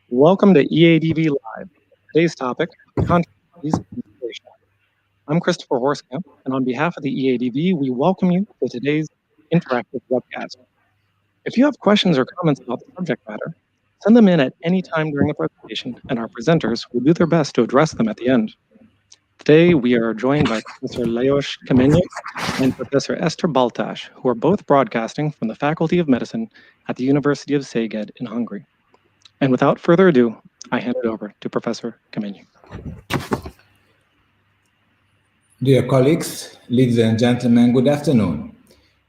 Welcome to EADV Live. Today's topic, Controversies in Rosacea. I'm Christopher Horskamp, and on behalf of the EADV, we welcome you to today's interactive webcast. If you have questions or comments about the subject matter, send them in at any time during the presentation, and our presenters will do their best to address them at the end. Today, we are joined by Professor Lajos Kemény and Professor Eszter Baltas, who are both broadcasting from the Faculty of Medicine at the University of Szeged in Hungary. And without further ado, I hand it over to Professor Kemény. Dear colleagues, ladies and gentlemen, good afternoon.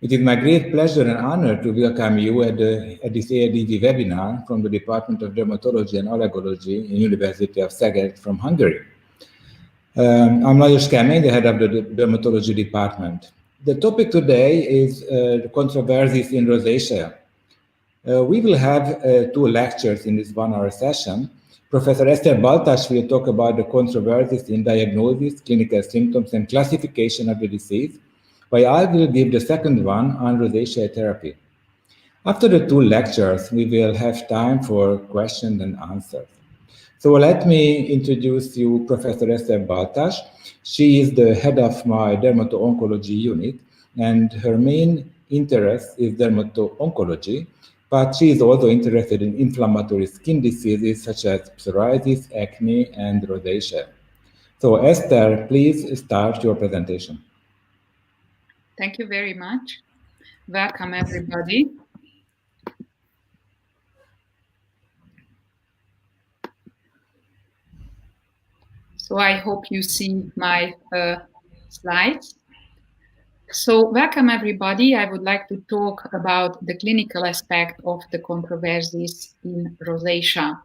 It is my great pleasure and honor to welcome you at this ADV webinar from the Department of Dermatology and Allergology in University of Szeged from Hungary. I'm Lajos Kemény, the head of the Dermatology Department. The topic today is controversies in rosacea. We will have two lectures in this 1 hour session. Professor Eszter Baltas will talk about the controversies in diagnosis, clinical symptoms, and classification of the disease, while I will give the second one on rosacea therapy. After the two lectures, we will have time for questions and answers. So let me introduce you Professor Eszter Baltas. She is the head of my dermato-oncology unit, and her main interest is dermato-oncology, but she is also interested in inflammatory skin diseases such as psoriasis, acne, and rosacea. So Eszter, please start your presentation. Thank you very much. Welcome, everybody. So I hope you see my slides. So welcome, everybody. I would like to talk about the clinical aspect of the controversies in rosacea.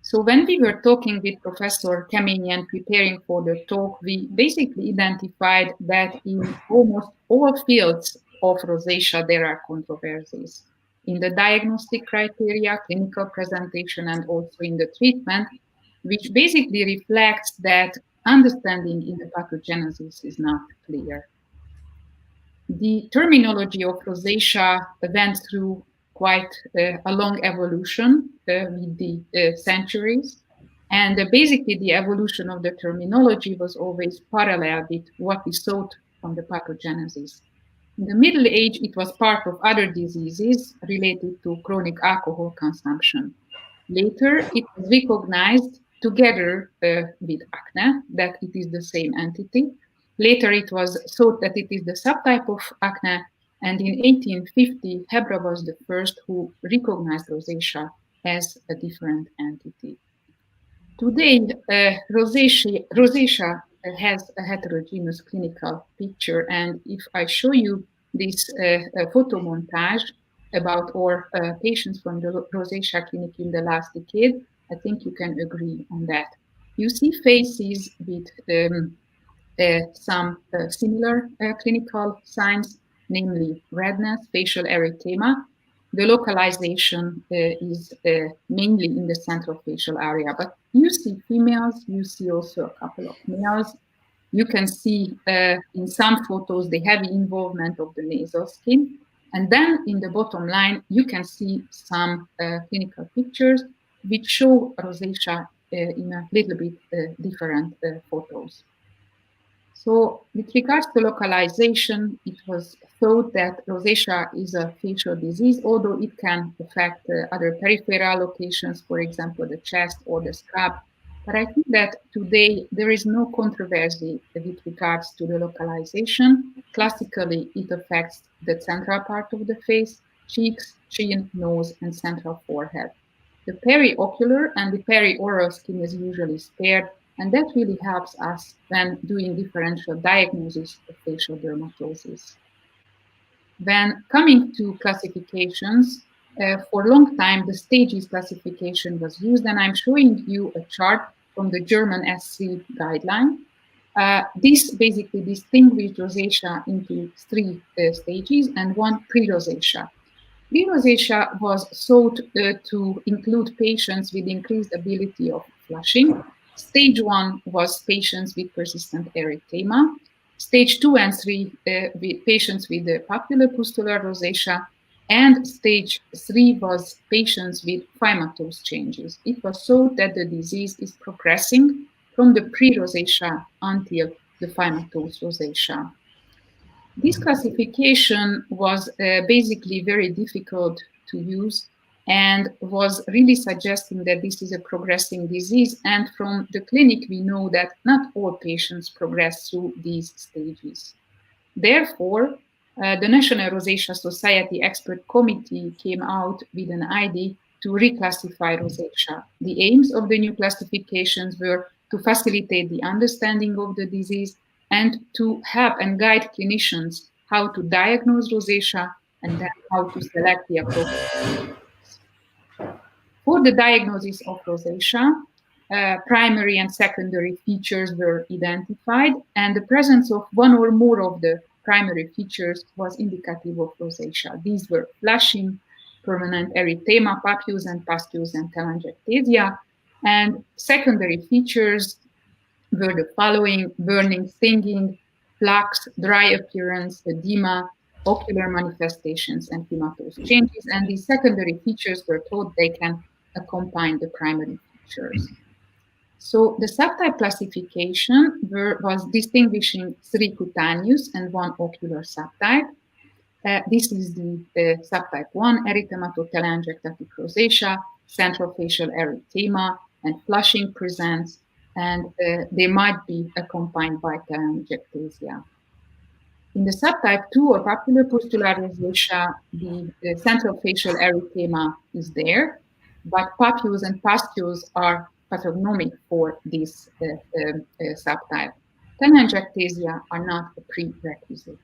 So when we were talking with Professor Kemény and preparing for the talk, we basically identified that in almost all fields of rosacea, there are controversies. In the diagnostic criteria, clinical presentation, and also in the treatment, which basically reflects that understanding in the pathogenesis is not clear. The terminology of rosacea went through quite a long evolution with the centuries. And basically the evolution of the terminology was always parallel with what we thought from the pathogenesis. In the Middle Age, it was part of other diseases related to chronic alcohol consumption. Later, it was recognized together with acne, that it is the same entity. Later, it was thought that it is the subtype of acne, and in 1850, Hebra was the first who recognized rosacea as a different entity. Today, rosacea has a heterogeneous clinical picture, and if I show you this photo montage about our patients from the rosacea clinic in the last decade, I think you can agree on that. You see faces with some similar clinical signs, namely redness, facial erythema. The localization is mainly in the central facial area, but you see females, you see also a couple of males. You can see in some photos the heavy involvement of the nasal skin. And then in the bottom line, you can see some clinical pictures which show rosacea in a little bit different photos. So with regards to localization, it was thought that rosacea is a facial disease, although it can affect other peripheral locations, for example, the chest or the scalp. But I think that today there is no controversy with regards to the localization. Classically, it affects the central part of the face, cheeks, chin, nose, and central forehead. The periocular and the perioral skin is usually spared, and that really helps us when doing differential diagnosis of facial dermatosis. When coming to classifications, for a long time, the stages classification was used, and I'm showing you a chart from the German SC guideline. This basically distinguished rosacea into three stages and one pre-rosacea. Pre-rosacea was thought to include patients with increased ability of flushing. Stage 1 was patients with persistent erythema. Stage 2 and 3 with patients with papulopustular rosacea. And stage 3 was patients with phimosis changes. It was thought that the disease is progressing from the pre-rosacea until the phimosis rosacea. This classification was basically very difficult to use and was really suggesting that this is a progressing disease. And from the clinic, we know that not all patients progress through these stages. Therefore, the National Rosacea Society Expert Committee came out with an idea to reclassify rosacea. The aims of the new classifications were to facilitate the understanding of the disease and to help and guide clinicians how to diagnose rosacea and then how to select the appropriate. For the diagnosis of rosacea, primary and secondary features were identified, and the presence of one or more of the primary features was indicative of rosacea. These were flushing, permanent erythema, papules and pustules, and telangiectasia. And secondary features were the following: burning, stinging, plaques, dry appearance, edema, ocular manifestations, and phimosis changes. And these secondary features were thought they can accompany the primary features. So the subtype classification was distinguishing 3 cutaneous and 1 ocular subtype. This is the subtype 1, erythematotelangiectatic rosacea, central facial erythema, and flushing presents, and they might be accompanied by telangiectasia. In the subtype 2 or papulopustular rosacea, the central facial erythema is there, but papules and pustules are pathognomic for this subtype. Telangiectasia are not a prerequisite.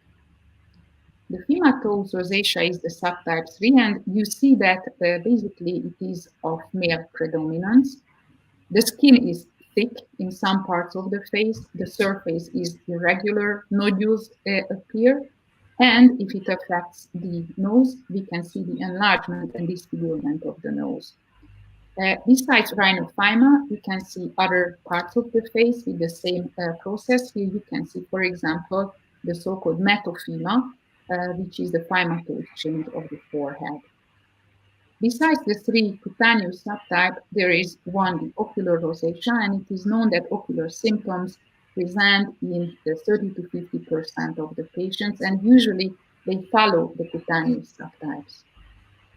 The phimosis rosacea is the subtype 3, and you see that basically it is of male predominance. The skin is thick in some parts of the face, the surface is irregular, nodules appear, and if it affects the nose, we can see the enlargement and disfigurement of the nose. Besides rhinophyma, we can see other parts of the face with the same process. Here you can see, for example, the so-called metophyma, which is the phimosis change of the forehead. Besides the 3 cutaneous subtype, there is 1, the ocular rosacea, and it is known that ocular symptoms present in 30 to 50% of the patients, and usually they follow the cutaneous subtypes.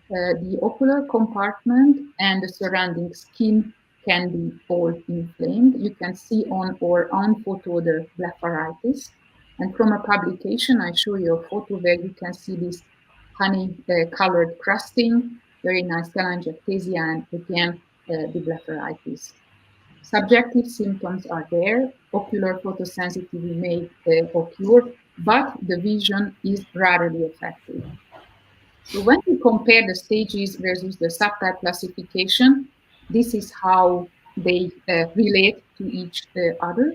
The ocular compartment and the surrounding skin can be all inflamed. You can see on our own photo the blepharitis. And from a publication, I show you a photo where you can see this honey-colored crusting, very nice telangiectasia, and again, the blepharitis. Subjective symptoms are there. Ocular photosensitivity may occur, but the vision is rarely affected. So when we compare the stages versus the subtype classification, this is how they relate to each other.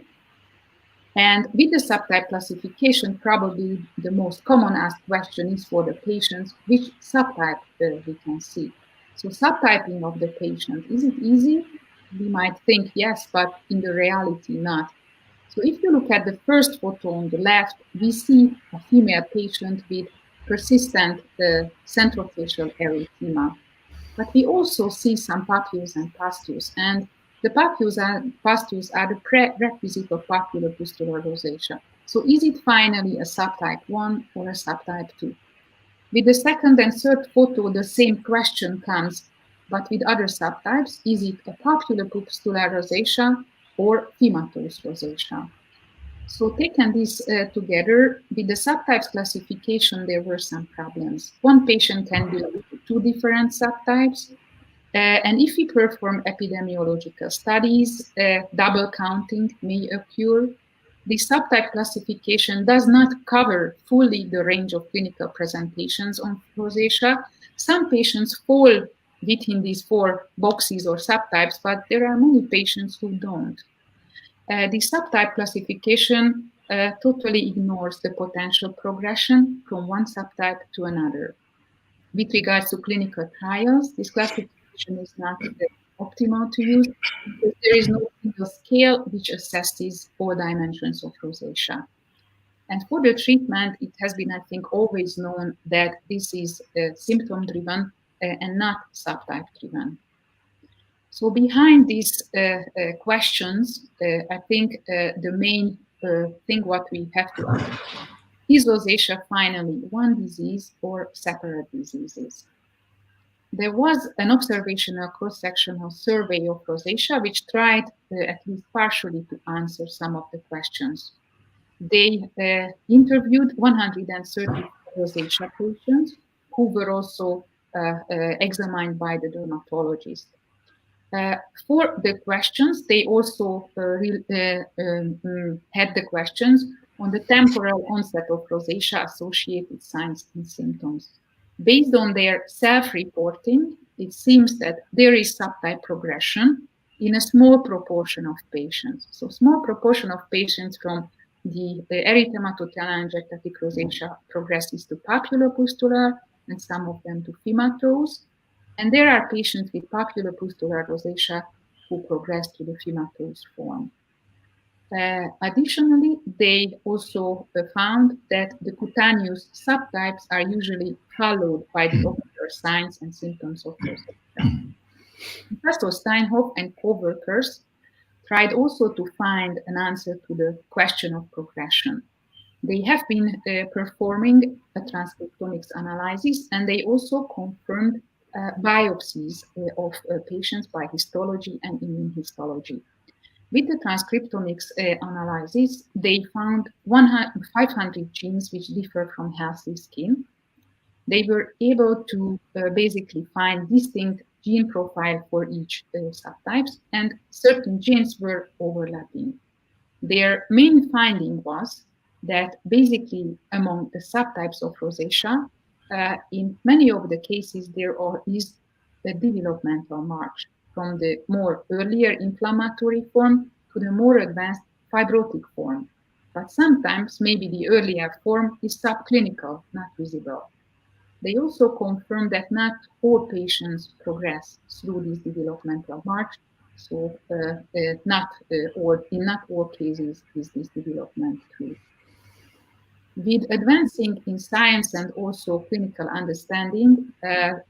And with the subtype classification, probably the most common asked question is for the patients, which subtype we can see. So subtyping of the patient, is it easy? We might think yes, but in the reality not. So if you look at the first photo on the left, we see a female patient with persistent central facial erythema. But we also see some papules and pustules, and the papules and pustules are the prerequisite of papulopustular rosacea. So is it finally a subtype 1 or a subtype 2? With the second and third photo, the same question comes, but with other subtypes, is it a papulopustular rosacea or phimosis rosacea? So taken this together, with the subtypes classification, there were some problems. One patient can belong to 2 different subtypes. And if we perform epidemiological studies, double counting may occur. The subtype classification does not cover fully the range of clinical presentations on rosacea. Some patients fall within these 4 boxes or subtypes, but there are many patients who don't. The subtype classification totally ignores the potential progression from one subtype to another. With regards to clinical trials, this classification is not optimal to use because there is no single scale which assesses all dimensions of rosacea. And for the treatment, it has been, I think, always known that this is symptom-driven and not subtype-driven. So behind these questions, I think the main thing what we have to ask, is rosacea finally one disease or separate diseases? There was an observational cross-sectional survey of rosacea which tried at least partially to answer some of the questions. They interviewed 130 rosacea patients who were also examined by the dermatologist. For the questions, they also had the questions on the temporal onset of rosacea associated signs and symptoms. Based on their self-reporting, it seems that there is subtype progression in a small proportion of patients. So small proportion of patients from the erythematotelangiectatic rosacea progresses to papulopustular and some of them to fimatose. And there are patients with papulopustular rosacea who progress to the fimatose form. Additionally, they also found that the cutaneous subtypes are usually followed by the ocular signs and symptoms of rosacea. Professor Steinhoff and co-workers tried also to find an answer to the question of progression. They have been performing a transcriptomics analysis, and they also confirmed biopsies of patients by histology and immune histology. With the transcriptomics analysis, they found 500 genes which differ from healthy skin. They were able to basically find distinct gene profile for each subtypes, and certain genes were overlapping. Their main finding was that basically among the subtypes of rosacea, in many of the cases, there is a developmental march from the more earlier inflammatory form to the more advanced fibrotic form. But sometimes maybe the earlier form is subclinical, not visible. They also confirmed that not all patients progress through this developmental march. So in not all cases is this development true. With advancing in science and also clinical understanding,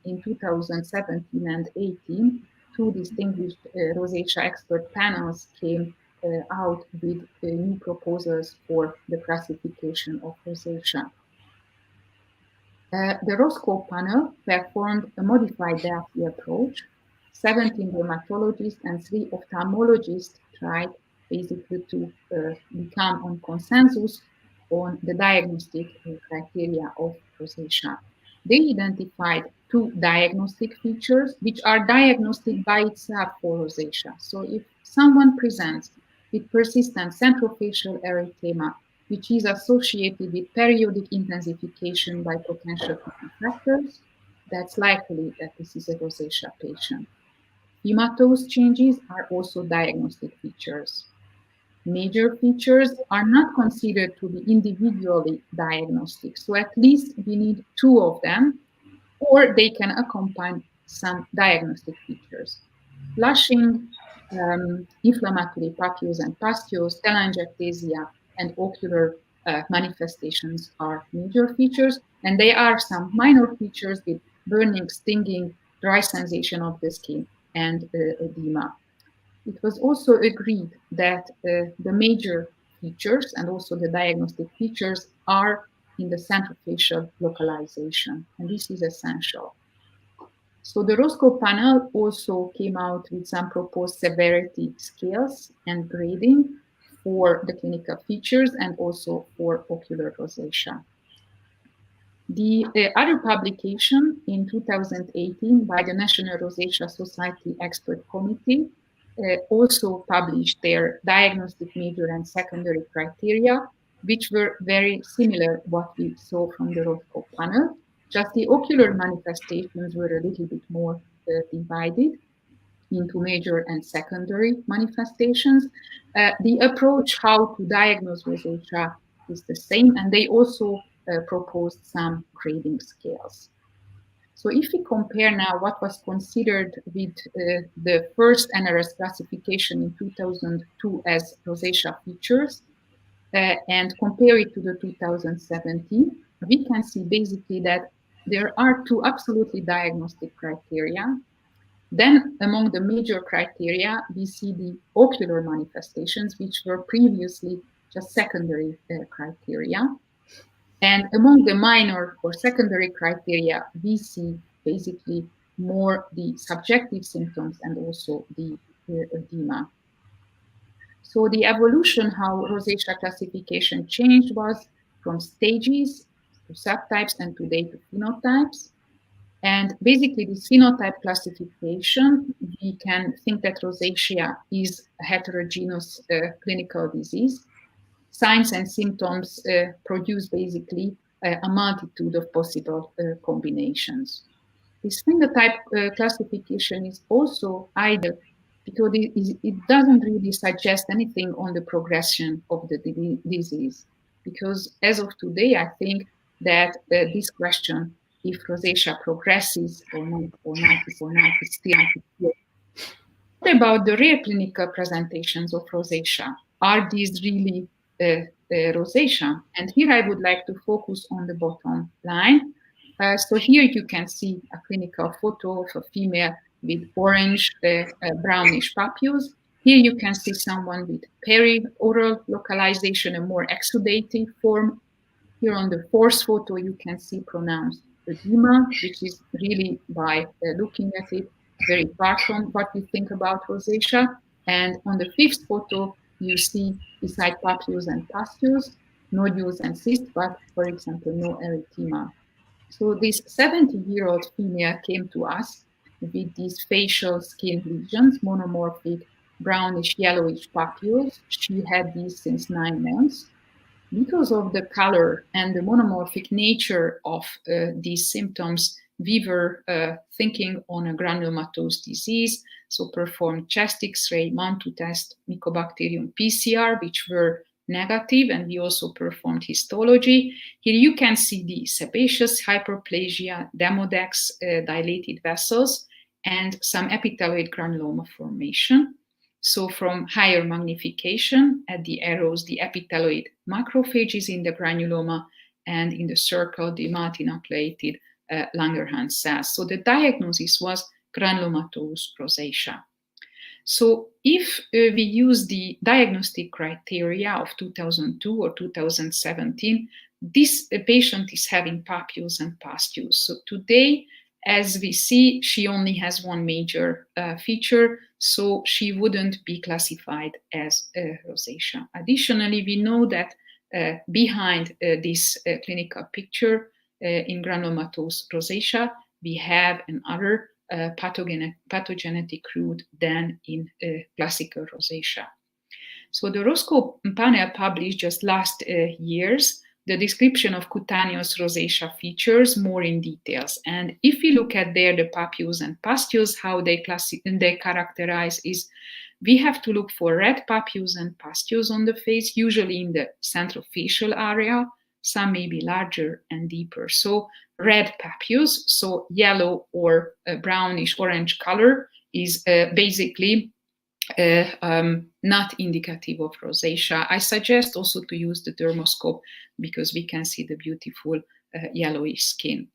in 2017 and 18, two distinguished rosacea expert panels came out with new proposals for the classification of rosacea. The ROSCO panel performed a modified Delphi approach. 17 dermatologists and 3 ophthalmologists tried basically to become on consensus on the diagnostic criteria of rosacea. They identified 2 diagnostic features which are diagnostic by itself for rosacea. So if someone presents with persistent centrofacial erythema, which is associated with periodic intensification by potential factors, that's likely that this is a rosacea patient. Fimatose changes are also diagnostic features. Major features are not considered to be individually diagnostic, so at least we need 2 of them, or they can accompany some diagnostic features. Flushing, inflammatory papules and pustules, telangiectasia, and ocular manifestations are major features, and there are some minor features with burning, stinging, dry sensation of the skin, and edema. It was also agreed that the major features and also the diagnostic features are in the centrofacial localization, and this is essential. So the ROSCO panel also came out with some proposed severity scales and grading for the clinical features and also for ocular rosacea. The other publication in 2018 by the National Rosacea Society Expert Committee also published their diagnostic major and secondary criteria, which were very similar what we saw from the ROSCO panel. Just the ocular manifestations were a little bit more divided into major and secondary manifestations. The approach how to diagnose rosacea is the same, and they also proposed some grading scales. So if we compare now what was considered with the first NRS classification in 2002 as rosacea features, and compare it to the 2017, we can see basically that there are two absolutely diagnostic criteria. Then among the major criteria, we see the ocular manifestations, which were previously just secondary criteria. And among the minor or secondary criteria, we see basically more the subjective symptoms and also the edema. So the evolution, how rosacea classification changed was from stages to subtypes and today to phenotypes. And basically this phenotype classification, we can think that rosacea is a heterogeneous clinical disease. Signs and symptoms produce basically a multitude of possible combinations. This phenotype classification is also either because it doesn't really suggest anything on the progression of the disease. Because as of today, I think that this question, if rosacea progresses or not, is still unclear. What about the rare clinical presentations of rosacea? Are these really rosacea? And here I would like to focus on the bottom line. So here you can see a clinical photo of a female with orange, brownish papules. Here you can see someone with perioral localization, a more exudative form. Here on the fourth photo, you can see pronounced edema, which is really, by looking at it, very far from what we think about rosacea. And on the fifth photo, you see, beside papules and pustules, nodules and cysts, but for example, no erythema. So this 70-year-old female came to us with these facial skin lesions, monomorphic brownish yellowish papules. She had these since 9 months. Because of the color and the monomorphic nature of these symptoms, we were thinking on a granulomatous disease, so performed chest X-ray, Mantoux test, Mycobacterium PCR, which were negative, and we also performed histology. Here you can see the sebaceous hyperplasia, demodex, dilated vessels, and some epithelioid granuloma formation. So from higher magnification at the arrows, the epithelioid macrophages in the granuloma, and in the circle, the multinucleated Langerhans cells. So the diagnosis was granulomatous rosacea. So if we use the diagnostic criteria of 2002 or 2017, this patient is having papules and pustules. So today, as we see, she only has one major feature, so she wouldn't be classified as rosacea. Additionally, we know that behind this clinical picture in granulomatous rosacea, we have another pathogenetic route than in classical rosacea. So the Roscoe panel published just last years the description of cutaneous rosacea features more in details. And if we look at there the papules and pustules, how they characterize is we have to look for red papules and pustules on the face, usually in the centrofacial area. Some may be larger and deeper. So red papules, so yellow or brownish orange color, is basically not indicative of rosacea. I suggest also to use the dermoscope because we can see the beautiful yellowish skin.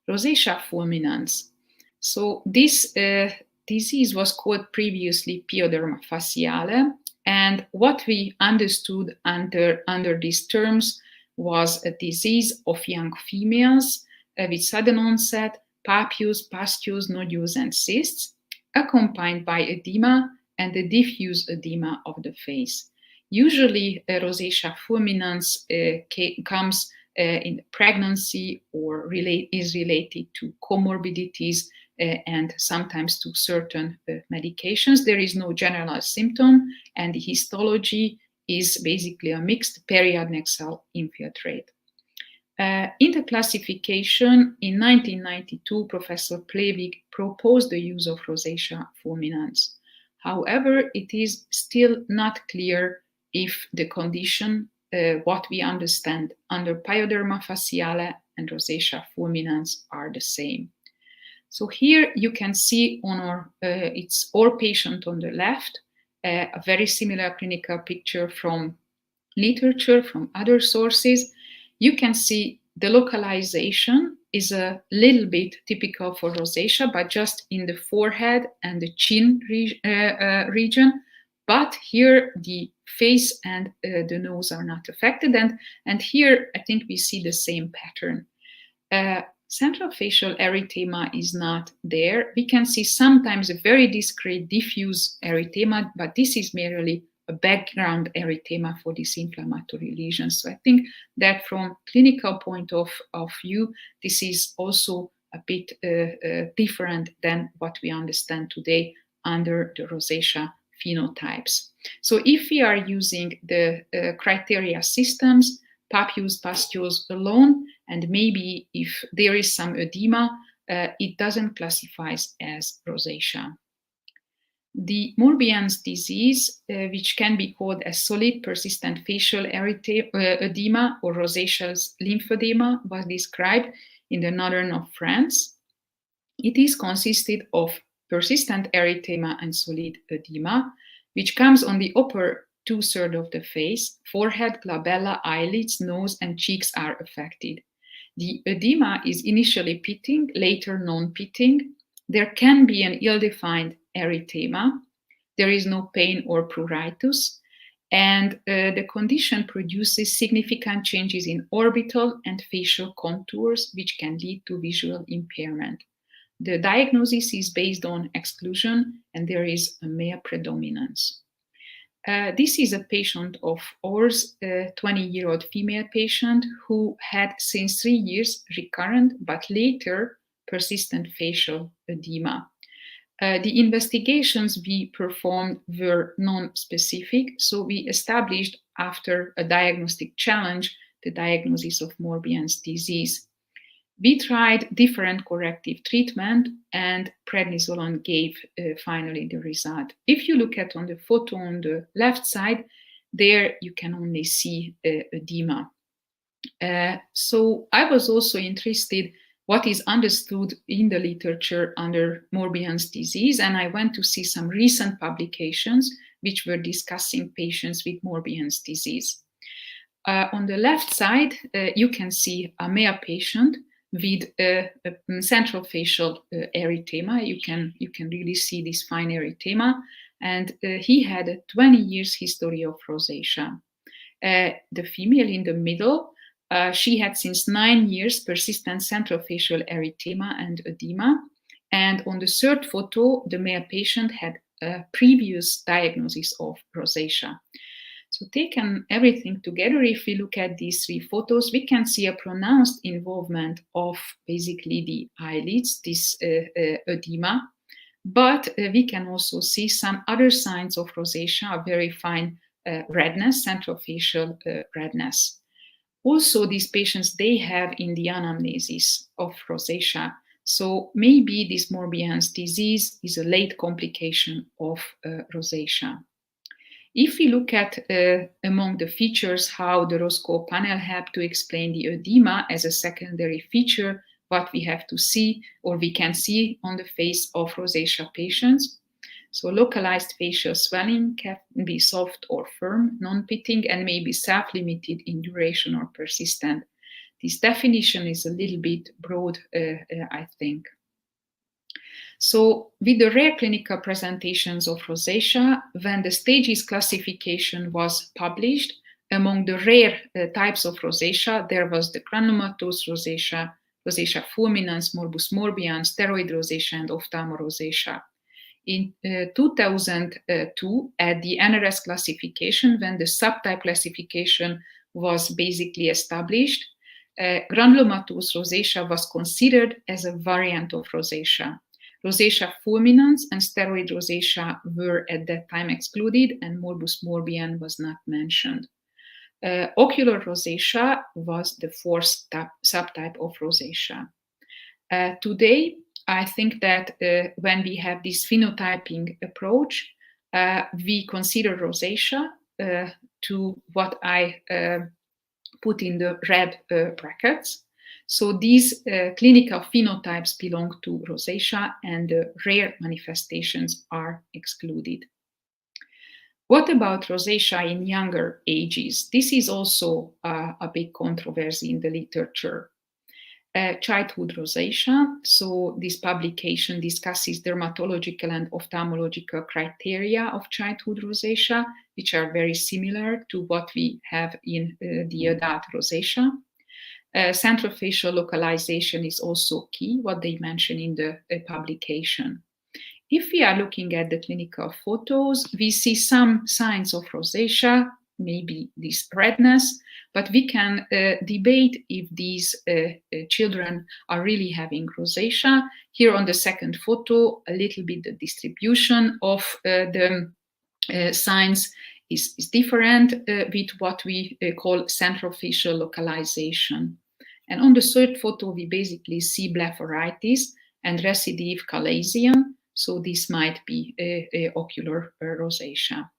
Rosacea fulminans. So this disease was called previously pyoderma faciale, and what we understood under these terms was a disease of young females with sudden onset, papules, pustules, nodules, and cysts, accompanied by edema and the diffuse edema of the face. Usually, rosacea fulminans comes in pregnancy or is related to comorbidities and sometimes to certain medications. There is no generalized symptom, and the histology is basically a mixed periadnexal infiltrate. In the classification, in 1992, Professor Plevig proposed the use of rosacea fulminans. However, it is still not clear if the condition, what we understand under pyoderma faciale and rosacea fulminans, are the same. So here you can see on our patient on the left, a very similar clinical picture from literature, from other sources, you can see the localization is a little bit typical for rosacea, but just in the forehead and the chin region. But here the face and the nose are not affected. And here I think we see the same pattern. Central facial erythema is not there. We can see sometimes a very discrete diffuse erythema, but this is merely a background erythema for these inflammatory lesions. So I think that from clinical point of view, this is also a bit different than what we understand today under the rosacea phenotypes. So if we are using the criteria systems, papules, pustules alone, and maybe if there is some edema, it doesn't classify as rosacea. The Murbians disease, which can be called a solid persistent facial edema or rosaceous lymphedema, was described in the northern of France. It is consisted of persistent erythema and solid edema, which comes on the upper two-thirds of the face. Forehead, glabella, eyelids, nose, and cheeks are affected. The edema is initially pitting, later non-pitting. There can be an ill-defined erythema. There is no pain or pruritus. And the condition produces significant changes in orbital and facial contours, which can lead to visual impairment. The diagnosis is based on exclusion, and there is a male predominance. This is a patient of ours, a 20-year-old female patient who had since 3 years recurrent but later persistent facial edema. The investigations we performed were non-specific, so we established after a diagnostic challenge the diagnosis of Murbians disease. We tried different corrective treatment, and prednisolone gave finally the result. If you look at on the photo on the left side, there you can only see edema. So I was also interested what is understood in the literature under Murbians disease, and I went to see some recent publications which were discussing patients with Murbians disease. On the left side, you can see a male patient with a central facial erythema. You can really see this fine erythema, and he had a 20 years history of rosacea. The female in the middle, she had since 9 years persistent central facial erythema and edema. And on the third photo, the male patient had a previous diagnosis of rosacea. So taken everything together, if we look at these 3 photos, we can see a pronounced involvement of basically the eyelids, this edema, but we can also see some other signs of rosacea, a very fine redness, central facial redness. Also, these patients, they have in the anamnesis of rosacea. So maybe this Murbians disease is a late complication of rosacea. If we look at among the features how the Roscoe panel helped to explain the edema as a secondary feature, what we have to see or we can see on the face of rosacea patients. So localized facial swelling can be soft or firm, non-pitting, and may be self-limited in duration or persistent. This definition is a little bit broad, I think. So with the rare clinical presentations of rosacea, when the stages classification was published, among the rare types of rosacea, there was the granulomatous rosacea, rosacea fulminans, morbus morbians, steroid rosacea, and ophthalmorosacea. In 2002, at the NRS classification, when the subtype classification was basically established, granulomatous rosacea was considered as a variant of rosacea. Rosacea fulminans and steroid rosacea were at that time excluded, and morbus morbian was not mentioned. Ocular rosacea was the 4th subtype of rosacea. Today, I think that when we have this phenotyping approach, we consider rosacea to what I put in the red brackets. So these clinical phenotypes belong to rosacea, and the rare manifestations are excluded. What about rosacea in younger ages? This is also a big controversy in the literature. Childhood rosacea. So this publication discusses dermatological and ophthalmological criteria of childhood rosacea, which are very similar to what we have in the adult rosacea. Central facial localization is also key, what they mention in the publication. If we are looking at the clinical photos, we see some signs of rosacea, maybe this redness, but we can debate if these children are really having rosacea. Here on the second photo, a little bit the distribution of the signs is different with what we call central facial localization. And on the third photo, we basically see blepharitis and recidive chalazion. So this might be a ocular rosacea.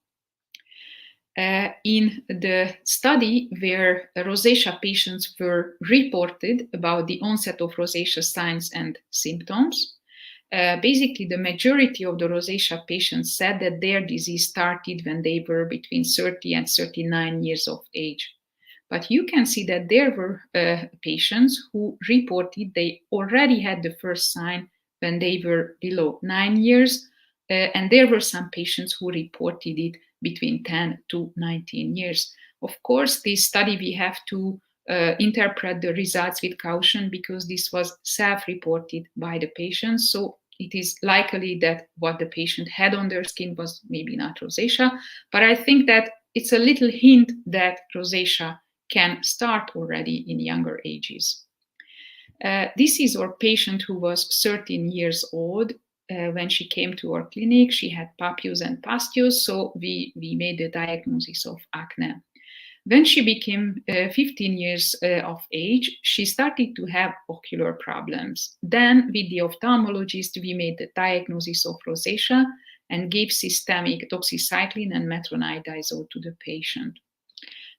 In the study where rosacea patients were reported about the onset of rosacea signs and symptoms, basically the majority of the rosacea patients said that their disease started when they were between 30 and 39 years of age. But you can see that there were patients who reported they already had the first sign when they were below 9 years, and there were some patients who reported it between 10 to 19 years. Of course, this study we have to interpret the results with caution because this was self-reported by the patients. So it is likely that what the patient had on their skin was maybe not rosacea, but I think that it's a little hint that rosacea can start already in younger ages. This is our patient who was 13 years old when she came to our clinic. She had papules and pustules, so we made the diagnosis of acne. When she became 15 years of age, she started to have ocular problems. Then, with the ophthalmologist, we made the diagnosis of rosacea and gave systemic doxycycline and metronidazole to the patient.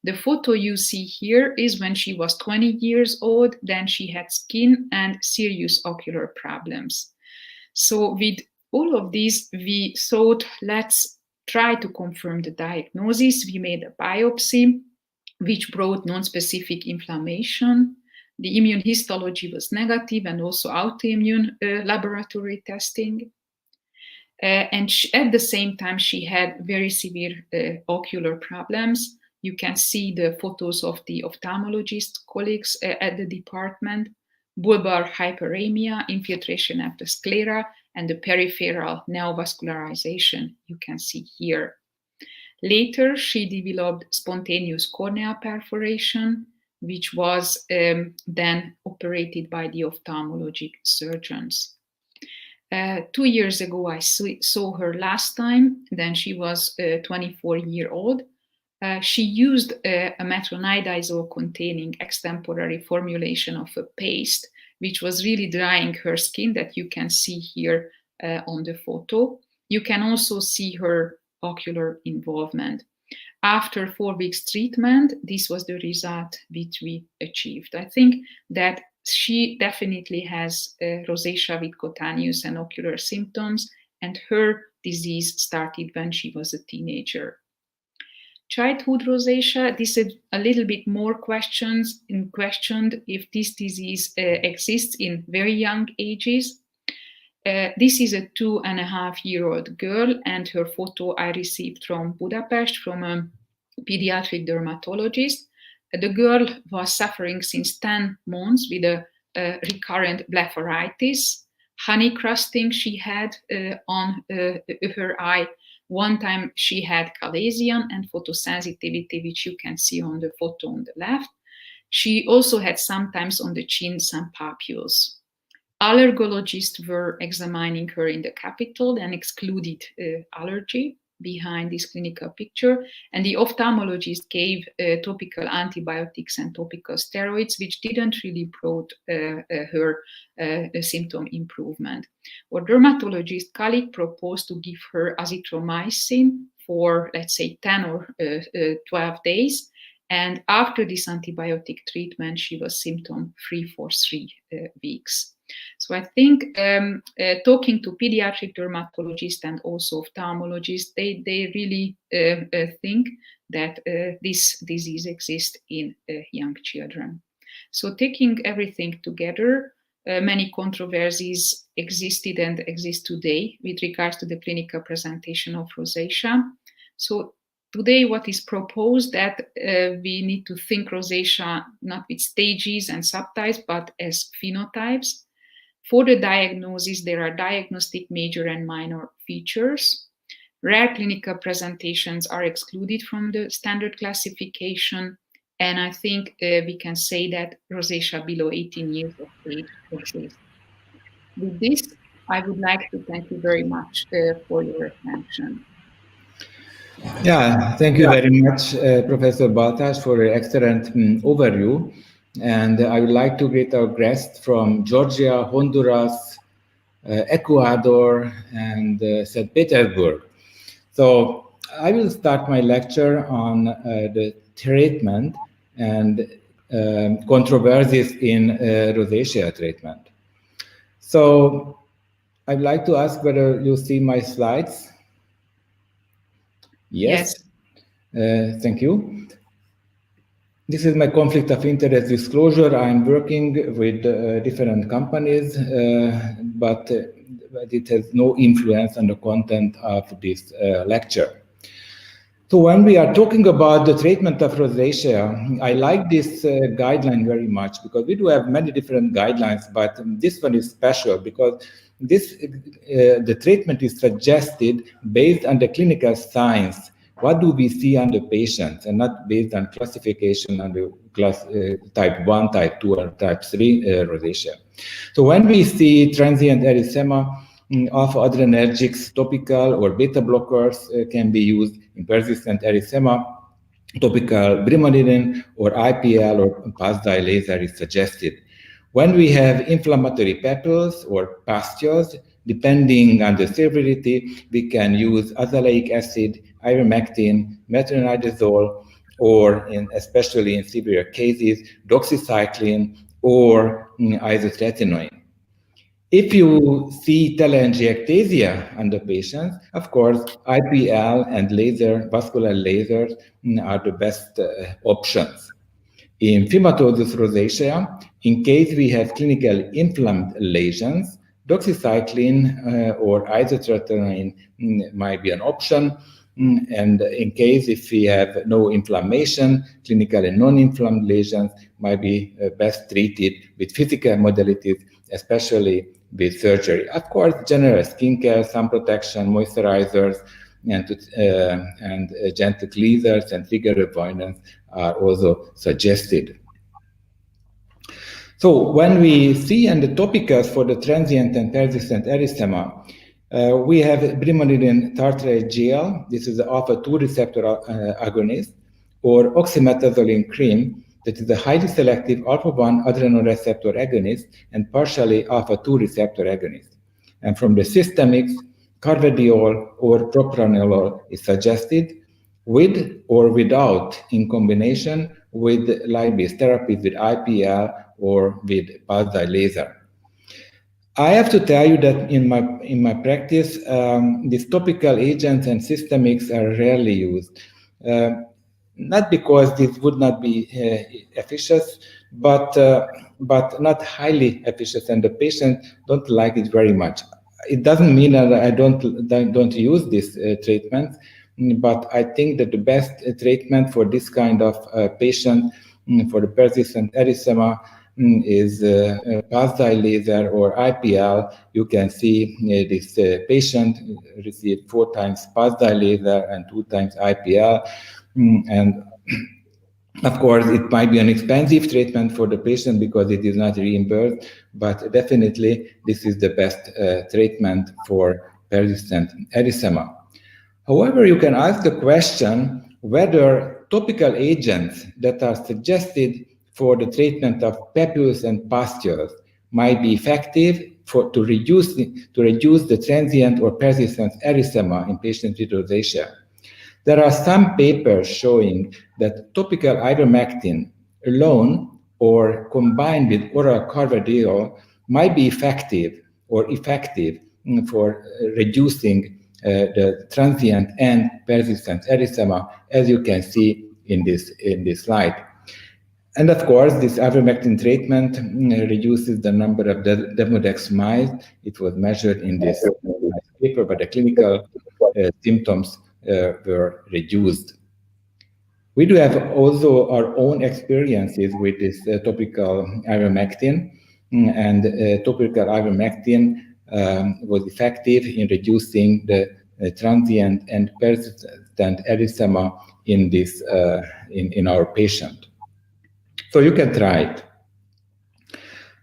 The photo you see here is when she was 20 years old, then she had skin and serious ocular problems. So with all of these, we thought, let's try to confirm the diagnosis. We made a biopsy, which brought non-specific inflammation. The immune histology was negative and also autoimmune laboratory testing. And at the same time, she had very severe ocular problems. You can see the photos of the ophthalmologist colleagues at the department, bulbar hyperemia, infiltration of the sclera, and the peripheral neovascularization you can see here. Later, she developed spontaneous corneal perforation, which was then operated by the ophthalmologic surgeons. 2 years ago, I saw her last time. Then she was 24-year-old. She used a metronidazole containing extemporary formulation of a paste, which was really drying her skin that you can see here on the photo. You can also see her ocular involvement. After 4 weeks treatment, this was the result which we achieved. I think that she definitely has rosacea with cutaneous and ocular symptoms, and her disease started when she was a teenager. Childhood rosacea, this is a little bit more questioned if this disease exists in very young ages. This is a 2.5-year-old girl, and her photo I received from Budapest from a pediatric dermatologist. The girl was suffering since 10 months with a recurrent blepharitis, honey crusting she had on her eye. One time she had chalazion and photosensitivity, which you can see on the photo on the left. She also had sometimes on the chin some papules. Allergologists were examining her in the capital and excluded allergy behind this clinical picture. And the ophthalmologist gave topical antibiotics and topical steroids, which didn't really brought her symptom improvement. Our dermatologist colleague proposed to give her azithromycin for, let's say, 10 or 12 days. And after this antibiotic treatment, she was symptom-free for 3 weeks. So I think talking to pediatric dermatologists and also ophthalmologists, they really think that this disease exists in young children. So taking everything together, many controversies existed and exist today with regards to the clinical presentation of rosacea. So today what is proposed that we need to think rosacea not with stages and subtypes, but as phenotypes. For the diagnosis, there are diagnostic major and minor features. Rare clinical presentations are excluded from the standard classification. And I think we can say that rosacea below 18 years of age exists. With this, I would like to thank you very much for your attention. Yeah, thank you very much, Professor Baltas, for an excellent overview. And I would like to greet our guests from Georgia, Honduras, Ecuador, and St. Petersburg. So I will start my lecture on the treatment and controversies in rosacea treatment. So I'd like to ask whether you see my slides. Yes. Thank you. This is my conflict of interest disclosure. I'm working with different companies, but it has no influence on the content of this lecture. So when we are talking about the treatment of rosacea, I like this guideline very much because we do have many different guidelines, but this one is special because the treatment is suggested based on the clinical science. What do we see on the patients, and not based on classification on the class type 1, type 2, or type 3 rosacea. So when we see transient erythema, alpha-adrenergics, topical or beta blockers can be used in persistent erythema. Topical brimonidine or IPL or pulsed-dye laser is suggested. When we have inflammatory papules or pustules, depending on the severity, we can use azelaic acid, ivermectin, metronidazole, or especially in severe cases, doxycycline or isotretinoin. If you see telangiectasia on the patients, of course, IPL and vascular lasers are the best options. In phimatosis rosacea, in case we have clinical inflamed lesions, doxycycline or isotretinoin might be an option. And in case if we have no inflammation, clinically non-inflamed lesions might be best treated with physical modalities, especially with surgery. Of course, general skincare, sun protection, moisturizers, and gentle cleansers and trigger avoidance are also suggested. So when we see in the topicals for the transient and persistent erythema, we have brimonidine tartrate gel. This is the alpha-2 receptor agonist, or oxymetazoline cream, that is a highly selective alpha-1 adrenoreceptor agonist and partially alpha-2 receptor agonist. And from the systemics, carvedilol or propranolol is suggested with or without in combination with light-based therapies with IPL or with pulsed-dye laser. I have to tell you that in my practice, these topical agents and systemics are rarely used. Not because this would not be efficacious, but not highly efficacious, and the patient don't like it very much. It doesn't mean that I don't use this treatment, but I think that the best treatment for this kind of patient, for the persistent erythema, is pulsed-dye laser or IPL. You can see this patient received 4 times pulsed-dye laser and 2 times IPL. And of course, it might be an expensive treatment for the patient because it is not reimbursed, but definitely this is the best treatment for persistent erythema. However, you can ask the question whether topical agents that are suggested for the treatment of papules and pustules might be effective to reduce the transient or persistent erythema in patients with rosacea. There are some papers showing that topical ivermectin alone or combined with oral carvedilol might be effective for reducing the transient and persistent erythema, as you can see in this slide. And of course, this ivermectin treatment reduces the number of Demodex mites. It was measured in this paper, but the clinical symptoms were reduced. We do have also our own experiences with this topical ivermectin, and topical ivermectin was effective in reducing the transient and persistent erythema in this in our patient. So you can try it.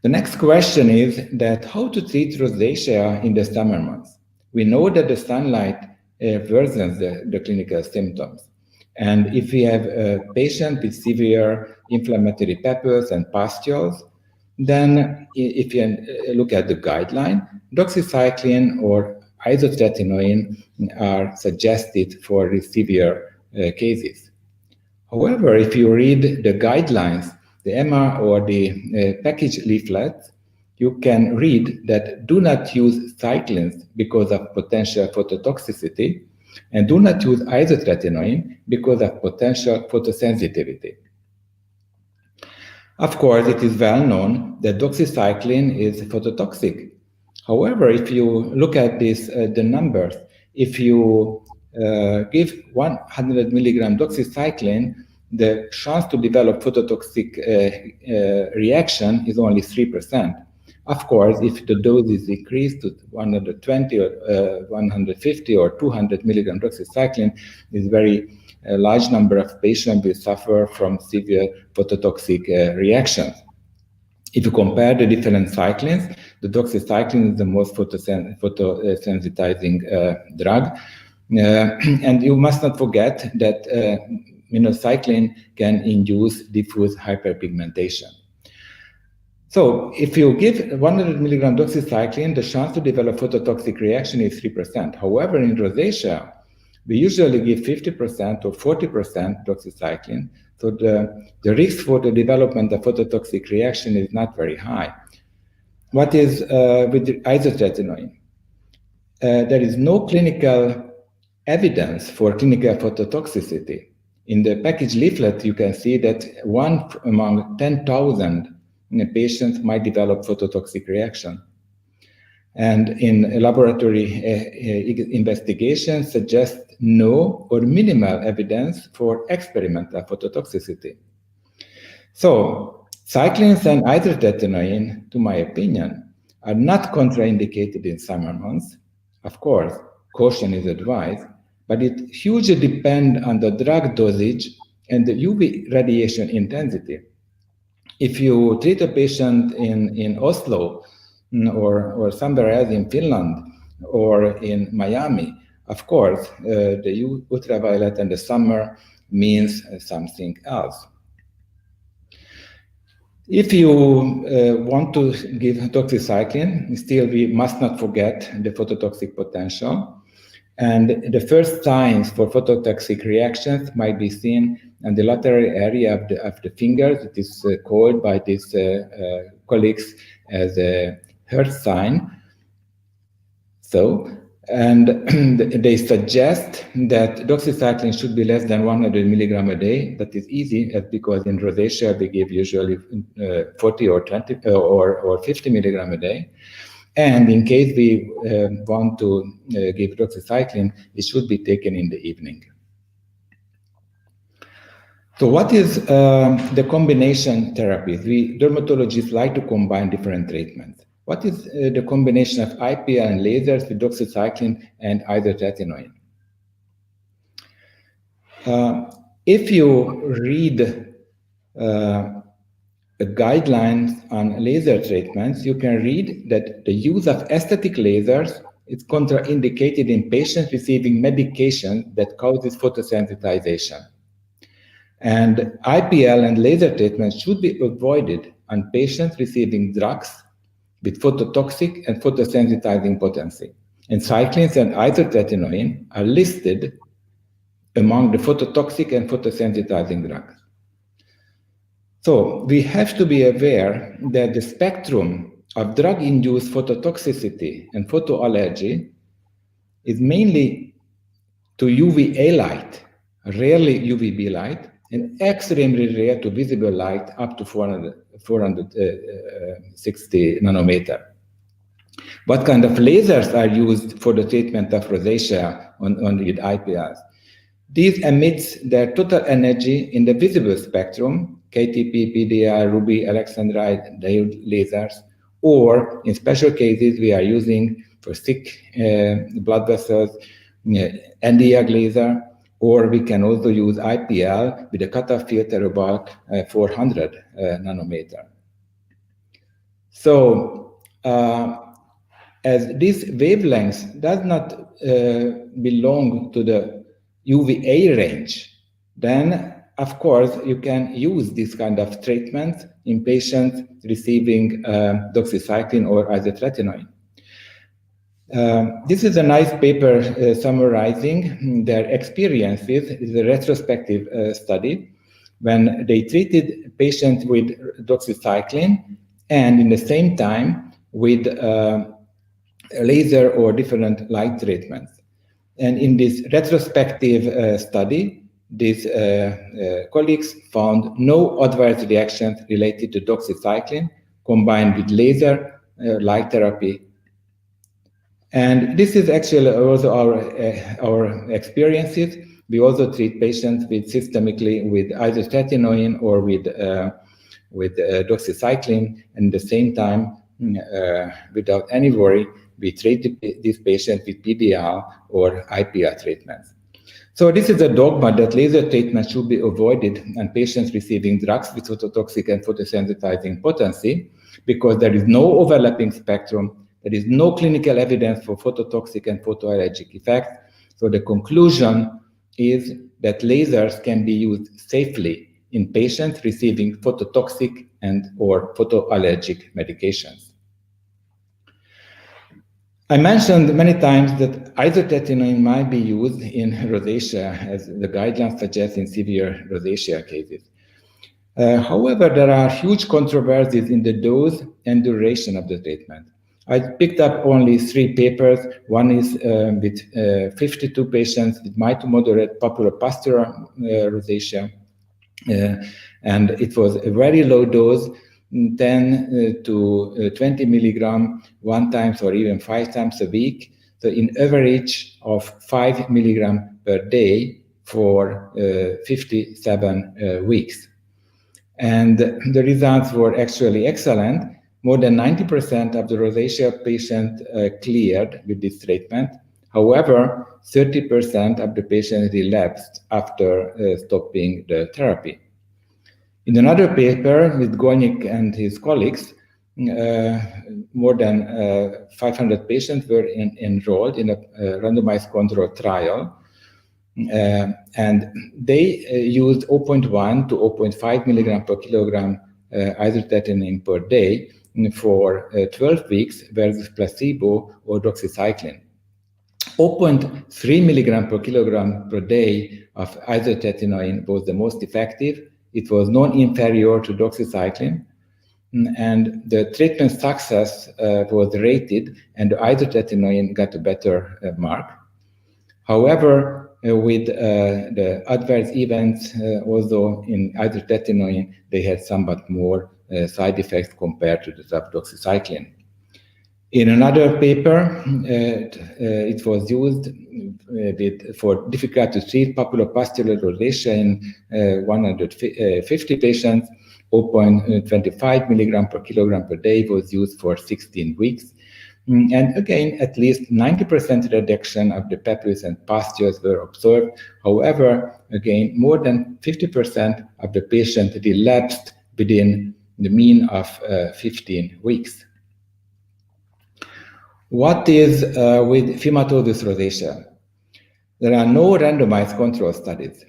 The next question is that how to treat rosacea in the summer months. We know that the sunlight worsens the clinical symptoms. And if we have a patient with severe inflammatory papules and pustules, then if you look at the guideline, doxycycline or isotretinoin are suggested for the severe cases. However, if you read the guidelines, the EMA or the package leaflets, you can read that do not use cyclines because of potential phototoxicity, and do not use isotretinoin because of potential photosensitivity. Of course, it is well known that doxycycline is phototoxic. However, if you look at this, the numbers, if you give 100 milligram doxycycline, the chance to develop phototoxic reaction is only 3%. Of course, if the dose is decreased to 120 or 150 or 200 milligram doxycycline, is very large number of patients will suffer from severe phototoxic reactions. If you compare the different cyclines, the doxycycline is the most photosensitizing drug. And you must not forget that minocycline can induce diffuse hyperpigmentation. So if you give 100 milligram doxycycline, the chance to develop phototoxic reaction is 3%. However, in rosacea, we usually give 50% or 40% doxycycline. So the risk for the development of phototoxic reaction is not very high. What is with isotretinoin? There is no clinical evidence for clinical phototoxicity. In the package leaflet, you can see that 1 among 10,000 patients might develop phototoxic reaction. And in laboratory investigation suggests no or minimal evidence for experimental phototoxicity. So cyclines and isotretinoin, to my opinion, are not contraindicated in summer months. Of course, caution is advised, but it hugely depends on the drug dosage and the UV radiation intensity. If you treat a patient in Oslo or somewhere else in Finland or in Miami, of course, the ultraviolet in the summer means something else. If you want to give doxycycline, still we must not forget the phototoxic potential. And the first signs for phototoxic reactions might be seen in the lateral area of the fingers. It is called by these colleagues as a Hertz sign. So, and they suggest that doxycycline should be less than 100 milligram a day. That is easy, because in rosacea we give usually 40 or 20 or 50 milligram a day. And in case we want to give doxycycline, it should be taken in the evening. So what is the combination therapies? We dermatologists like to combine different treatments. What is the combination of IPL and lasers with doxycycline and isotretinoin? If you read the guidelines on laser treatments, you can read that the use of aesthetic lasers is contraindicated in patients receiving medication that causes photosensitization. And IPL and laser treatments should be avoided on patients receiving drugs with phototoxic and photosensitizing potency. And cyclines and isotretinoin are listed among the phototoxic and photosensitizing drugs. So we have to be aware that the spectrum of drug-induced phototoxicity and photoallergy is mainly to UVA light, rarely UVB light, and extremely rare to visible light up to 460 nanometer. What kind of lasers are used for the treatment of rosacea on with IPLs? These emits their total energy in the visible spectrum, KTP, PDR, Ruby, Alexandrite, diode lasers, or in special cases we are using for thick blood vessels, Nd:YAG laser, or we can also use IPL with a cutoff filter about 400 nanometer. So, as this wavelength does not belong to the UVA range, then of course you can use this kind of treatment in patients receiving doxycycline or isotretinoin. This is a nice paper summarizing their experiences. It's a retrospective study when they treated patients with doxycycline and in the same time with laser or different light treatments. And in this retrospective study, these colleagues found no adverse reactions related to doxycycline combined with laser light therapy. And this is actually also our experiences. We also treat patients with systemically with isotretinoin or with doxycycline, and at the same time, without any worry, we treat these patients with PDR or IPR treatments. So this is a dogma that laser treatment should be avoided in patients receiving drugs with phototoxic and photosensitizing potency because there is no overlapping spectrum, there is no clinical evidence for phototoxic and photoallergic effects. So the conclusion is that lasers can be used safely in patients receiving phototoxic and or photoallergic medications. I mentioned many times that isotretinoin might be used in rosacea, as the guidelines suggest in severe rosacea cases. However, there are huge controversies in the dose and duration of the treatment. I picked up only 3 papers. One is with 52 patients with mild to moderate papulopustular rosacea, and it was a very low dose, 10 to 20 milligram 1 time or even 5 times a week. So in average of 5 milligram per day for 57 weeks. And the results were actually excellent. More than 90% of the rosacea patients cleared with this treatment. However, 30% of the patients relapsed after stopping the therapy. In another paper with Gornik and his colleagues, more than 500 patients were enrolled in a randomized controlled trial, and they used 0.1 to 0.5 milligram per kilogram isotretinoin per day for 12 weeks versus placebo or doxycycline. 0.3 milligram per kilogram per day of isotretinoin was the most effective. It was non-inferior to doxycycline, and the treatment success was rated, and the isotretinoin got a better mark. However, with the adverse events, also in isotretinoin, they had somewhat more side effects compared to the doxycycline. In another paper, it was used for difficult to treat papulopustular rosacea in 150 patients. 0.25 milligram per kilogram per day was used for 16 weeks. And again, at least 90% reduction of the papules and pustules were observed. However, again, more than 50% of the patients relapsed within the mean of 15 weeks. What is with phimotosis rosacea? There are no randomized control studies,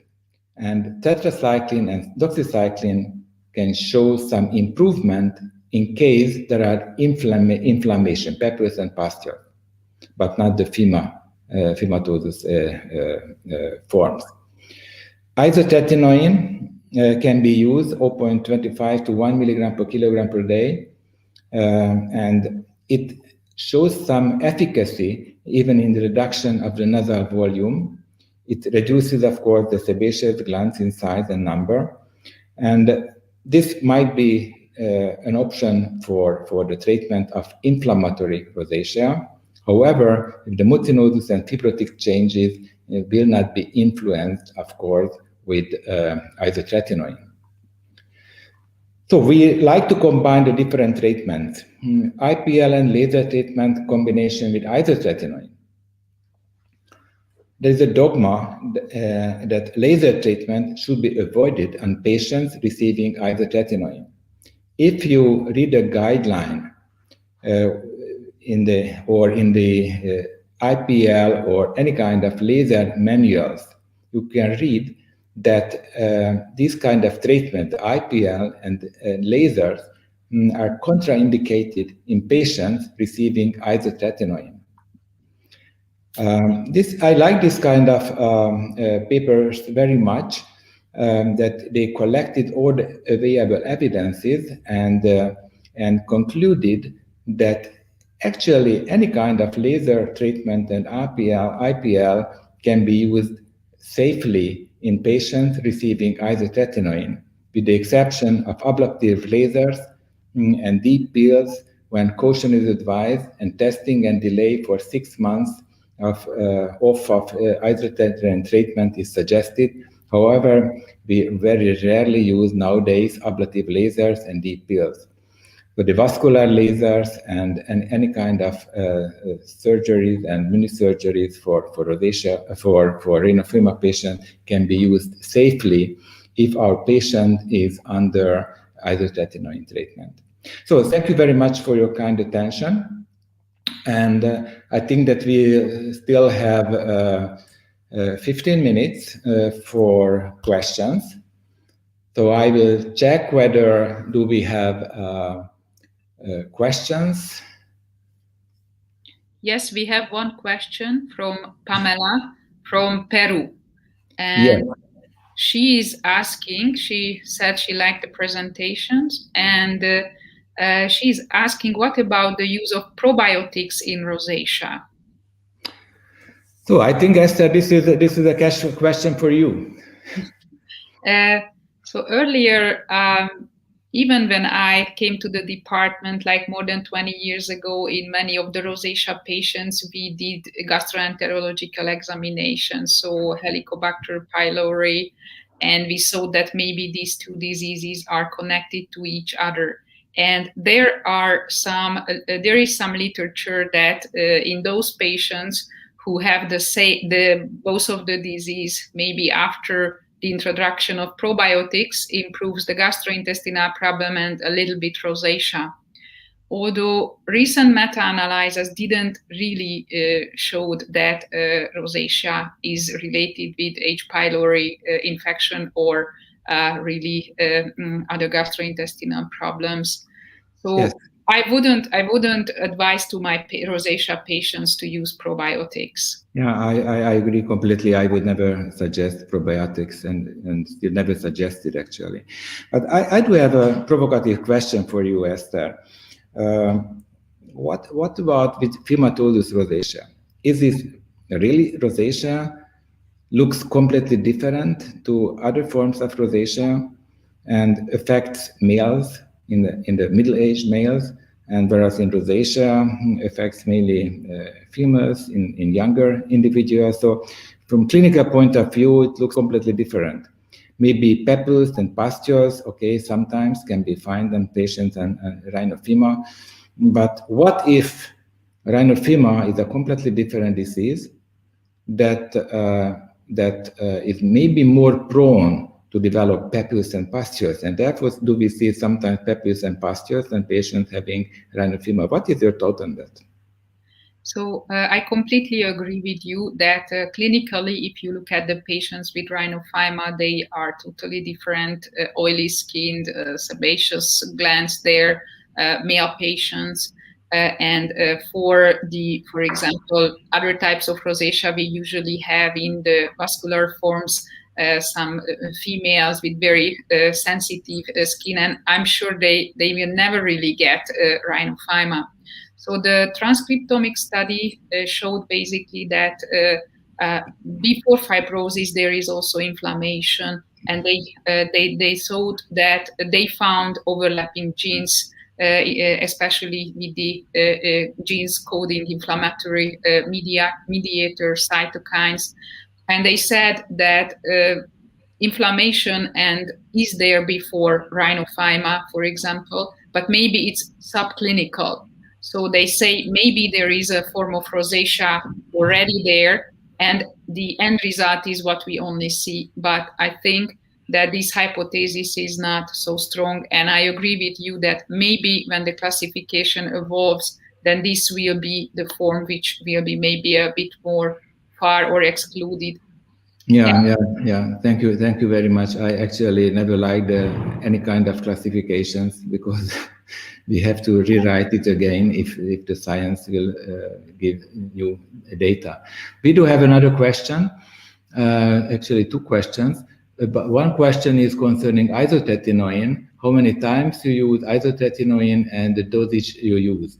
and tetracycline and doxycycline can show some improvement in case there are inflammation, papules and pustules, but not the phimotosis forms. Isotretinoin can be used 0.25 to 1 milligram per kilogram per day, and it shows some efficacy even in the reduction of the nasal volume. It reduces, of course, the sebaceous glands in size and number, and this might be an option for the treatment of inflammatory rosacea. However, if the mucinosus and fibrotic changes will not be influenced, of course, with isotretinoin. So we like to combine the different treatments, IPL and laser treatment combination with isotretinoin. There is a dogma that laser treatment should be avoided on patients receiving isotretinoin. If you read a guideline in the IPL or any kind of laser manuals, you can read that this kind of treatment, IPL and lasers, are contraindicated in patients receiving isotretinoin. I like this kind of papers very much, that they collected all the available evidences and concluded that actually any kind of laser treatment and IPL can be used safely in patients receiving isotretinoin, with the exception of ablative lasers and deep pills when caution is advised and testing and delay for 6 months of isotretinoin treatment is suggested. However, we very rarely use nowadays ablative lasers and deep pills. But the vascular lasers and any kind of surgeries and mini surgeries for rosacea, for rhinophrima patients can be used safely if our patient is under isotretinoin treatment. So thank you very much for your kind attention. And I think that we still have 15 minutes for questions. So I will check whether do we have questions. Yes, we have one question from Pamela from Peru. And yes. She is asking, she said she liked the presentations, and she's asking, what about the use of probiotics in rosacea? So I think, Eszter, this is a question for you. So earlier, even when I came to the department, like more than 20 years ago, in many of the rosacea patients, we did gastroenterological examinations, so Helicobacter pylori, and we saw that maybe these two diseases are connected to each other. And there is some literature that in those patients who have both of the disease, maybe after the introduction of probiotics improves the gastrointestinal problem and a little bit rosacea. Although recent meta-analyses didn't really show that rosacea is related with H. pylori infection or really other gastrointestinal problems. So yes. I wouldn't advise to my rosacea patients to use probiotics. Yeah, I agree completely. I would never suggest probiotics and still never suggested actually. But I do have a provocative question for you, Eszter. What about with Fimatolus rosacea? Is this really rosacea? Looks completely different to other forms of rosacea and affects males in the middle-aged males, and whereas in rosacea affects mainly females in younger individuals. So from clinical point of view, it looks completely different. Maybe papules and pustules, okay, sometimes can be found in patients and rhinophrima. But what if rhinophrima is a completely different disease that is maybe more prone to develop papules and pustules, and therefore do we see sometimes papules and pustules in patients having rhinophrima? What is your thought on that? So I completely agree with you that clinically, if you look at the patients with rhinophrima, they are totally different, oily skinned, sebaceous glands there, male patients. And for example, other types of rosacea we usually have in the vascular forms, some females with very sensitive skin, and I'm sure they will never really get rhinophyma. So the transcriptomic study showed basically that before fibrosis there is also inflammation, and they showed that they found overlapping genes, especially with the genes coding inflammatory mediator cytokines, and they said that inflammation and is there before rhinophyma, for example, but maybe it's subclinical. So they say maybe there is a form of rosacea already there, and the end result is what we only see. But I think that this hypothesis is not so strong, and I agree with you that maybe when the classification evolves, then this will be the form which will be maybe a bit more far or excluded. Yeah. Thank you very much. I actually never liked any kind of classifications, because we have to rewrite it again if the science will give new data. We do have another question, actually two questions. But one question is concerning isotretinoin. How many times you use isotretinoin and the dosage you use?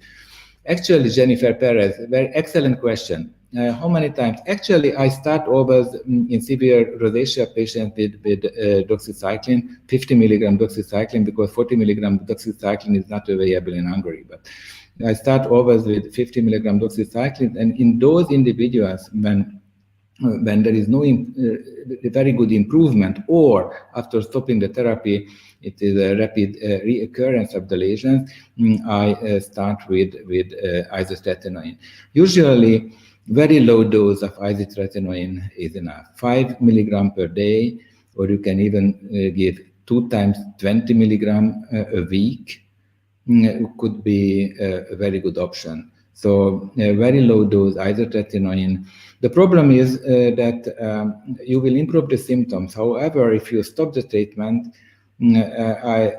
Actually, Jennifer Perez, very excellent question. How many times? Actually, I start always in severe rosacea patients with doxycycline, 50 milligram doxycycline, because 40 milligram doxycycline is not available in Hungary. But I start always with 50 milligram doxycycline, and in those individuals, when there is no very good improvement, or after stopping the therapy, it is a rapid reoccurrence of the lesions, I start with isotretinoin. Usually, very low dose of isotretinoin is enough, 5 milligram per day, or you can even give 2 times 20 milligram a week. Could be a very good option. So very low dose isotretinoin. The problem is that you will improve the symptoms. However, if you stop the treatment, I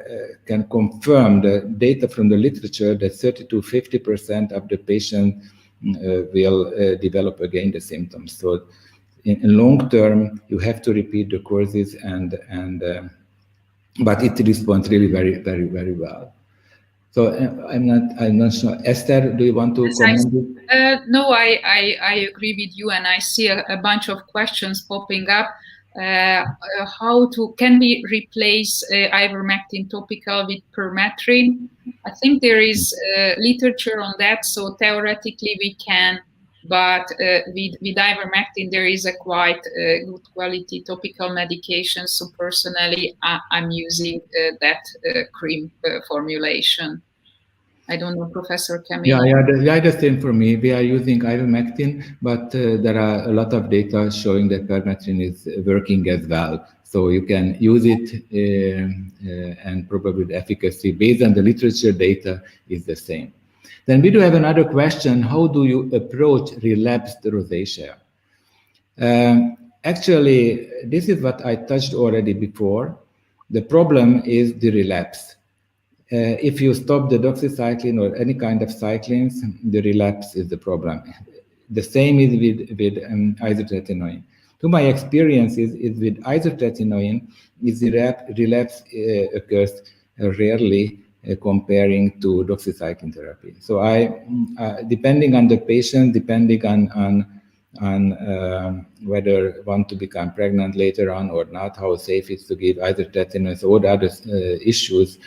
can confirm the data from the literature that 30 to 50% of the patients will develop again the symptoms. So in long term, you have to repeat the courses, but it responds really very, very, very well. So I'm not sure. Eszter, do you want to comment? No, I agree with you, and I see a bunch of questions popping up. Can we replace ivermectin topical with permethrin? I think there is literature on that, so theoretically we can, but with ivermectin there is a quite good quality topical medication. So personally, I'm using that cream formulation. I don't know, Professor Kemény. Yeah, the same for me. We are using ivermectin, but there are a lot of data showing that permethrin is working as well. So you can use it, and probably the efficacy based on the literature data is the same. Then we do have another question. How do you approach relapsed rosacea? Actually, this is what I touched already before. The problem is the relapse. If you stop the doxycycline or any kind of cyclines, the relapse is the problem. The same is with isotretinoin. To my experience, is with isotretinoin, the relapse occurs rarely comparing to doxycycline therapy. So depending on the patient, depending on whether want to become pregnant later on or not, how safe it's to give isotretinoin, so all the other issues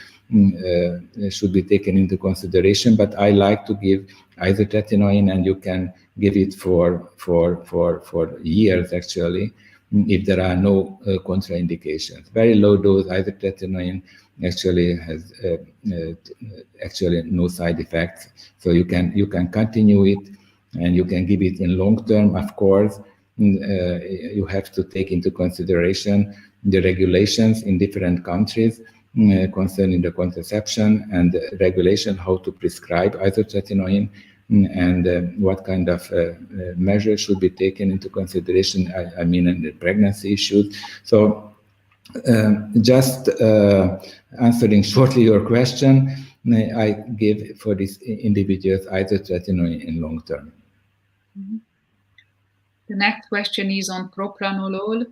should be taken into consideration. But I like to give isotretinoin, and you can give it for years actually, if there are no contraindications. Very low dose isotretinoin actually has actually no side effects, so you can continue it, and you can give it in long term. Of course, you have to take into consideration the regulations in different countries concerning the contraception, and the regulation how to prescribe isotretinoin, and what kind of measures should be taken into consideration, I mean in the pregnancy issues. So just answering shortly your question, I give for these individuals isotretinoin in long term. The next question is on propranolol.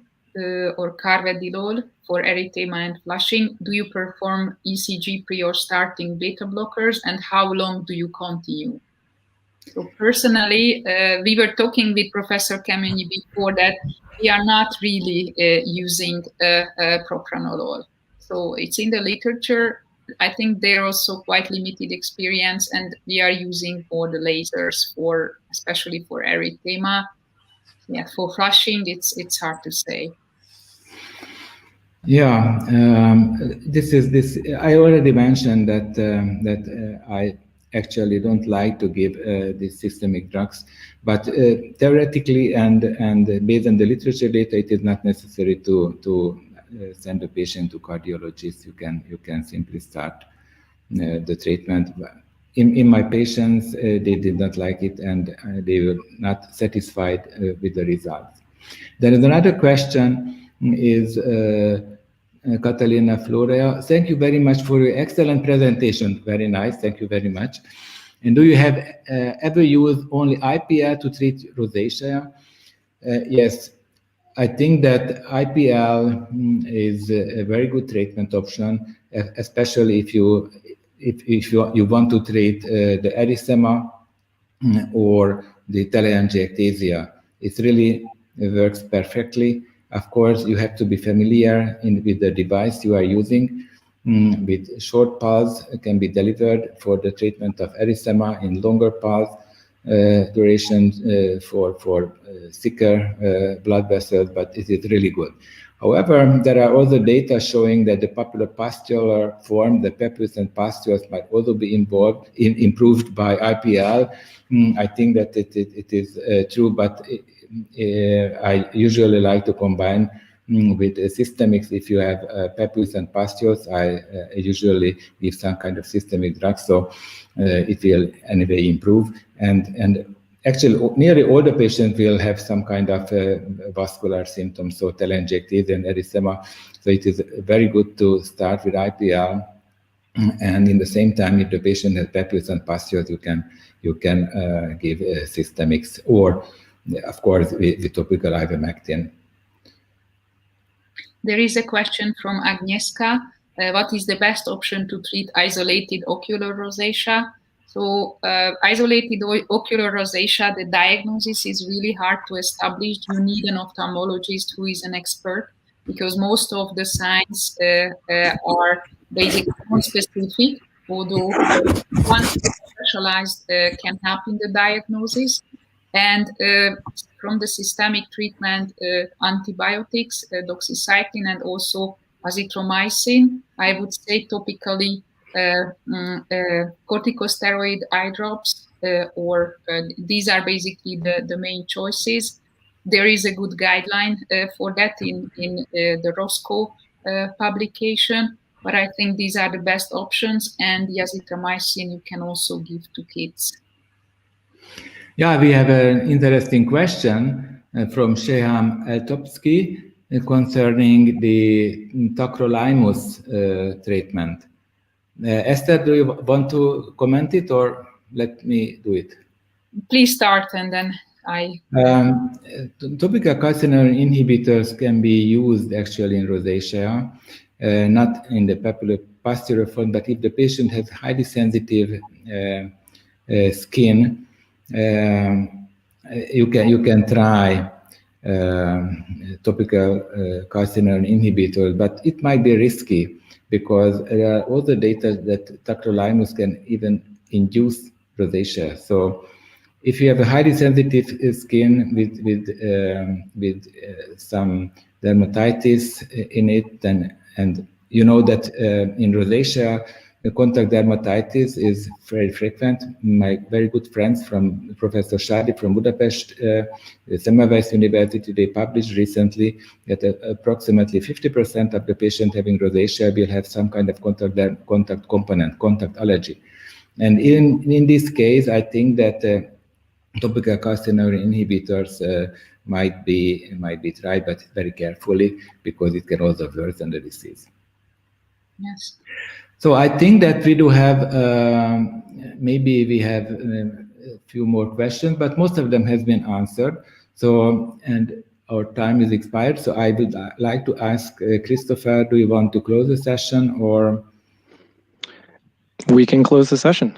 or carvedilol for erythema and flushing, do you perform ECG pre or starting beta blockers, and how long do you continue? So personally, we were talking with Professor Kemény before that we are not really using propranolol. So it's in the literature. I think they're also quite limited experience, and we are using for the lasers for, especially for erythema. Yeah, for flushing, it's hard to say. Yeah, this. I already mentioned that I actually don't like to give these systemic drugs, but theoretically and based on the literature data, it is not necessary to send a patient to cardiologist. You can simply start the treatment. In my patients, they did not like it, and they were not satisfied with the results. There is another question. Is Catalina Florea. Thank you very much for your excellent presentation. Very nice. Thank you very much. And do you have ever used only IPL to treat rosacea? Yes, I think that IPL is a very good treatment option, especially if you want to treat the erythema or the telangiectasia. It really works perfectly. Of course, you have to be familiar with the device you are using. With short pulse, it can be delivered for the treatment of erythema, in longer pulse duration for thicker blood vessels, but it is really good. However, there are also data showing that the popular pustular form, the papules and pustules, might also be improved by IPL. I think that it is true, but I usually like to combine with systemics. If you have papules and pustules, I usually give some kind of systemic drug, so it will anyway improve. And actually, nearly all the patients will have some kind of vascular symptoms, so telangiectasia and erythema. So it is very good to start with IPL, and in the same time, if the patient has papules and pustules, you can give systemics, or of course with topical ivermectin. There is a question from Agnieszka. What is the best option to treat isolated ocular rosacea? So isolated ocular rosacea, the diagnosis is really hard to establish. You need an ophthalmologist who is an expert, because most of the signs are basically non-specific, although one specialized can help in the diagnosis. And from the systemic treatment, antibiotics, doxycycline, and also azithromycin, I would say topically corticosteroid eye drops, or these are basically the main choices. There is a good guideline for that in the Roscoe publication, but I think these are the best options, and the azithromycin you can also give to kids. Yeah, we have an interesting question from Sheham Eltopsky concerning the Tacrolimus treatment. Eszter, do you want to comment it, or let me do it? Please start, and then I... Topical calcineurin inhibitors can be used actually in rosacea, not in the papular form, but if the patient has highly sensitive skin, you can try topical calcineurin inhibitors, but it might be risky because there are also data that tacrolimus can even induce rosacea. So if you have a highly sensitive skin with some dermatitis in it, then, and you know that in rosacea, the contact dermatitis is very frequent. My very good friends from Professor Shadi from Budapest, Semmelweis University, they published recently that approximately 50% of the patient having rosacea will have some kind of contact component, contact allergy. And in this case, I think that topical calcineurin inhibitors might be tried, but very carefully, because it can also worsen the disease. Yes. So I think that we do have, maybe we have a few more questions, but most of them has been answered. So, and our time is expired, so I would like to ask Christopher, do you want to close the session, or? We can close the session.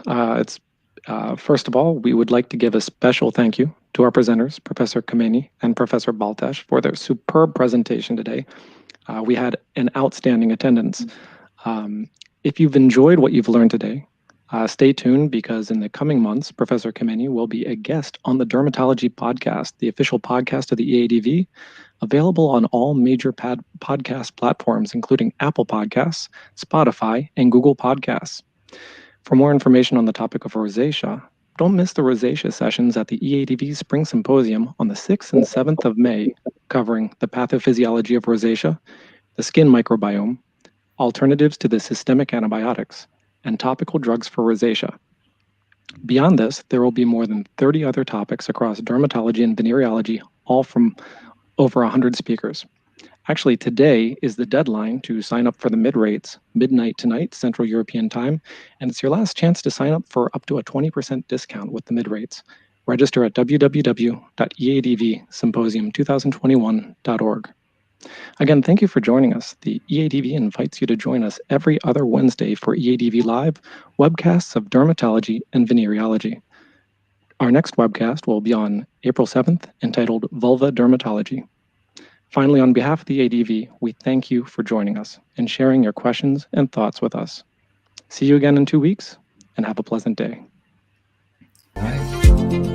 First of all, we would like to give a special thank you to our presenters, Professor Kemény and Professor Baltas, for their superb presentation today. We had an outstanding attendance. If you've enjoyed what you've learned today, stay tuned, because in the coming months, Professor Kemény will be a guest on the Dermatology Podcast, the official podcast of the EADV, available on all major podcast platforms, including Apple Podcasts, Spotify, and Google Podcasts. For more information on the topic of rosacea, don't miss the rosacea sessions at the EADV Spring Symposium on the 6th and 7th of May, covering the pathophysiology of rosacea, the skin microbiome, alternatives to the systemic antibiotics, and topical drugs for rosacea. Beyond this, there will be more than 30 other topics across dermatology and venereology, all from over 100 speakers. Actually, today is the deadline to sign up for the mid-rates, midnight tonight, Central European Time, and it's your last chance to sign up for up to a 20% discount with the mid-rates. Register at www.eadvsymposium2021.org. Again, thank you for joining us. The EADV invites you to join us every other Wednesday for EADV Live, webcasts of dermatology and venereology. Our next webcast will be on April 7th, entitled Vulva Dermatology. Finally, on behalf of the EADV, we thank you for joining us and sharing your questions and thoughts with us. See you again in 2 weeks, and have a pleasant day. Bye.